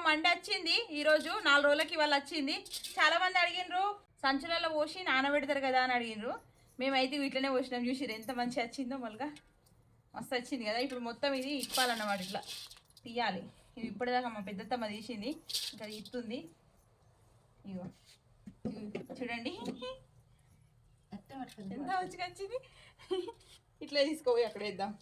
Monday వచ్చింది ఈరోజు 4 రోజులకి ఇవాళ వచ్చింది. చాలా మంది అడిగినరు సంచులలో పోసి నానబెడతారు కదా అని అడిగినరు. మేమైతే వీటిలోనే పోసినాం. చూసిరు ఎంత మంచిగా వచ్చిందో. మళ్ళీ మస్తు వచ్చింది కదా. ఇప్పుడు మొత్తం ఇది ఇప్పాలన్నమాట. ఇట్లా తీయాలి. ఇది ఇప్పటిదాకా మా పెద్దత్తమ్మ తీసింది, ఇంకా ఇస్తుంది. ఇగో చూడండి ఎంత మంచిగా వచ్చింది. ఇట్లా తీసుకోపోయి అక్కడ వేద్దాం.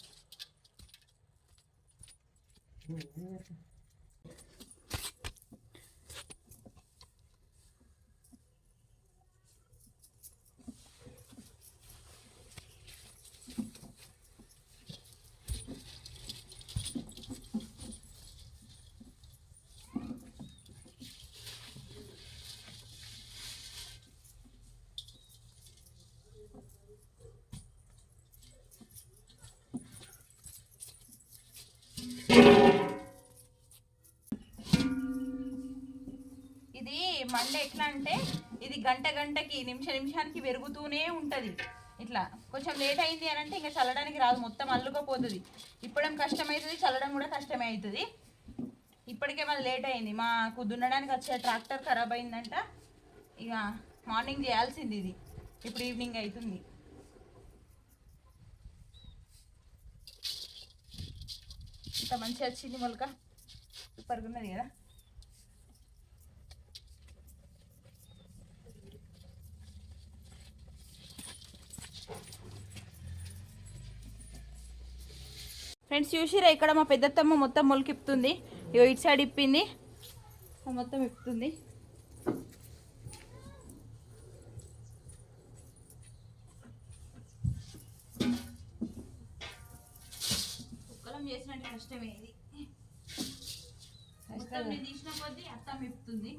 ఇది మండే ఎట్లా అంటే ఇది గంటకి నిమిషానికి పెరుగుతూనే ఉంటుంది. ఇట్లా కొంచెం లేట్ అయింది అని అంటే ఇంకా చల్లడానికి రాదు, మొత్తం అల్లుకపోతుంది. ఇప్పడం కష్టమవుతుంది, చల్లడం కూడా కష్టమే అవుతుంది. ఇప్పటికే మళ్ళీ లేట్ అయింది. మాకు దున్నడానికి వచ్చే ట్రాక్టర్ ఖరాబ్ అయిందంట. ఇక మార్నింగ్ చేయాల్సింది ఇది, ఇప్పుడు ఈవినింగ్ అవుతుంది. ఇంత మంచిగా వచ్చింది మొలక, సూపర్గా ఉన్నది కదా. ఫ్రెండ్స్ చూసిరా, ఇక్కడ మా పెద్దత్తమ్మ మొత్తం మొలకిప్పుతుంది. ఇగో ఇటు సైడ్ ఇప్పింది, మొత్తం ఇప్పుతుంది. కుక్కలం చేసినట్టు కష్టమే ఇది. మొత్తం నేను తీసిన కొద్దీ అత్తమ్మ ఇప్పుతుంది.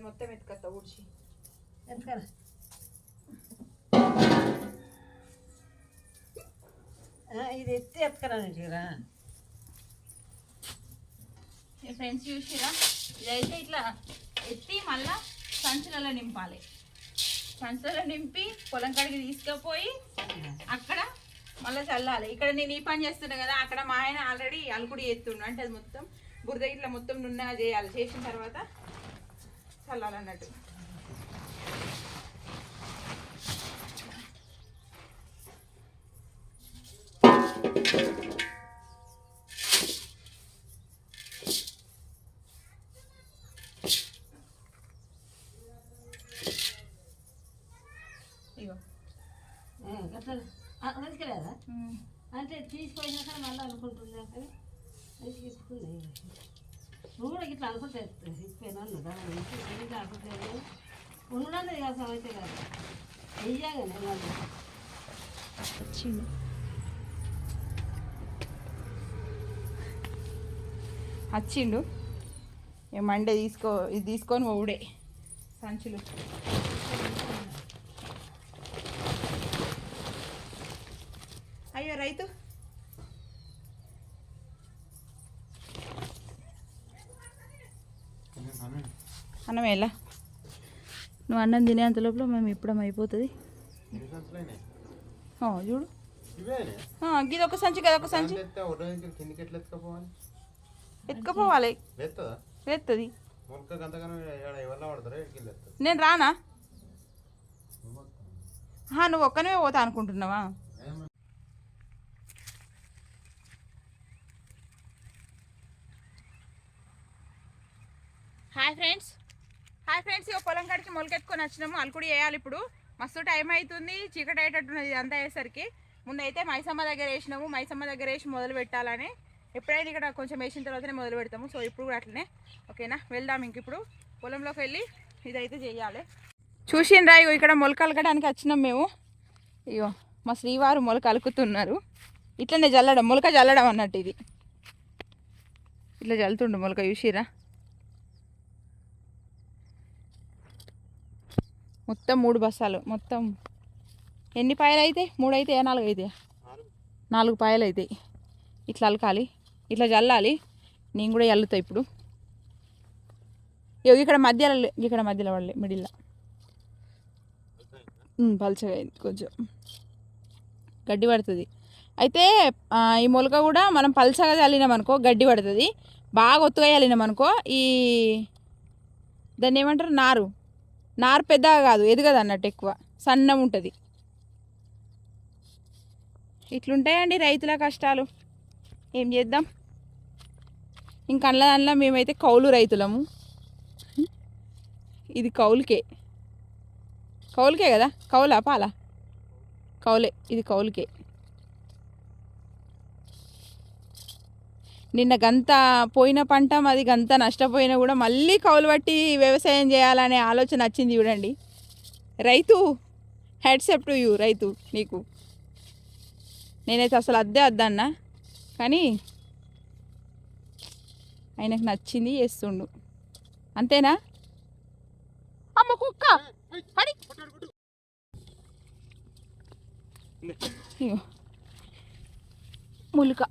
మొత్తం ఎత్తుకత్తా ఊడ్చి ఎత్తుకరా. ఇది ఎత్తి ఎత్తుకరా. ఫ్రెండ్స్ చూసిరా, ఇదైతే ఇట్లా ఎత్తి మళ్ళా సంచులలో నింపాలి. సంచులలో నింపి పొలం కాడికి తీసుకుపోయి అక్కడ మళ్ళీ చల్లాలి. ఇక్కడ నేను ఈ పని చేస్తున్నా కదా, అక్కడ మా ఆయన ఆల్రెడీ అలుకుడి చేస్తుండు. అంటే అది మొత్తం బురద ఇట్లా మొత్తం నున్నగా చేయాలి. చేసిన తర్వాత చల్లాలన్నట్టు. ఇగో తీసుకెళ్ళదా అంటే తీసుకొచ్చినాక మళ్ళీ అనుకుంటున్నా కానీ తీసుకున్నాయి. నువ్వు కూడా ఇట్లా అనుకుంటే ఇచ్చిపోయినా అనుకుంటే ఉన్నది కాదు సమస్య కాదు. వెయ్యగానే వాళ్ళు వచ్చిండు. మండే ఇది తీసుకొని ఊడే సంచులు. అయ్యో రైతు అన్నం ఎలా నువ్వు అన్నం తినే అంత లోపల మేము ఇప్పడం అయిపోతుంది. చూడు ఇది ఒక సంచి కదా, ఒక సంచి ఎత్తుకపోవాలి. ఎత్తుంది. నేను రానా? నువ్వు ఒక్కనే పోతా అనుకుంటున్నావా? హాయ్ ఫ్రెండ్స్ ఇక పొలం కాడికి మొలకెత్తుకొని వచ్చినాము. అల్కుడి వేయాలి. ఇప్పుడు మస్తు టైం అవుతుంది, చీకటి అయ్యేటట్టున్నది ఇదంతా అయ్యేసరికి. ముందైతే మైసమ్మ దగ్గర వేసినాము. మైసమ్మ దగ్గర వేసి మొదలు పెట్టాలని. ఎప్పుడైనా ఇక్కడ కొంచెం వేసిన తర్వాతనే మొదలు పెడతాము. సో ఇప్పుడు కూడా అట్లనే. ఓకేనా, వెళ్దాం. ఇంక ఇప్పుడు పొలంలోకి వెళ్ళి ఇదైతే చేయాలి. చూసిండ్రా, ఇగో ఇక్కడ మొలక అలకడానికి వచ్చినాం మేము. ఇగో మా శ్రీవారు మొలక అలుకుతున్నారు. ఇట్లనే జల్లడం, మొలక జల్లడం అన్నట్టు. ఇది ఇట్లా జల్లుతుండు మొలక. చూసిరా, మొత్తం 3 బస్తాలు. మొత్తం ఎన్ని పాయలు అవుతాయి? 3 అయితే 4 అవుతాయి. 4 పాయలు అవుతాయి. ఇట్లా అలకాలి, ఇట్లా చల్లాలి. నేను కూడా చల్లుతా ఇప్పుడు. ఇక్కడ మధ్యలో వాళ్ళే మిడిల్లో పలుచగా అయింది, కొంచెం గడ్డి పడుతుంది. అయితే ఈ మొలక కూడా మనం పలుచగా చల్లినామనుకో గడ్డి పడుతుంది. బాగా ఒత్తుగా చల్లినామనుకో ఈ దాన్ని ఏమంటారు, నారు పెద్దగా కాదు, ఎదగదు అన్నట్టు, ఎక్కువ సన్నం ఉంటుంది. ఇట్లుంటాయండి రైతుల కష్టాలు. ఏం చేద్దాం. ఇంకా దానిలో మేమైతే కౌలు రైతులము. ఇది కౌలుకే కదా, కౌలా పాలా? కౌలే, ఇది కౌలుకే. నిన్న గంత పోయిన పంట అది గంత నష్టపోయినా కూడా మళ్ళీ కౌలు పట్టి వ్యవసాయం చేయాలనే ఆలోచన వచ్చింది చూడండి. రైతు, హెడ్సెప్ టు యూ రైతు, నీకు. నేనైతే అసలు అద్దన్నా, కానీ ఆయనకు నచ్చింది చేస్తుండు. అంతేనా? అమ్మ కుక్క పడి. ములుక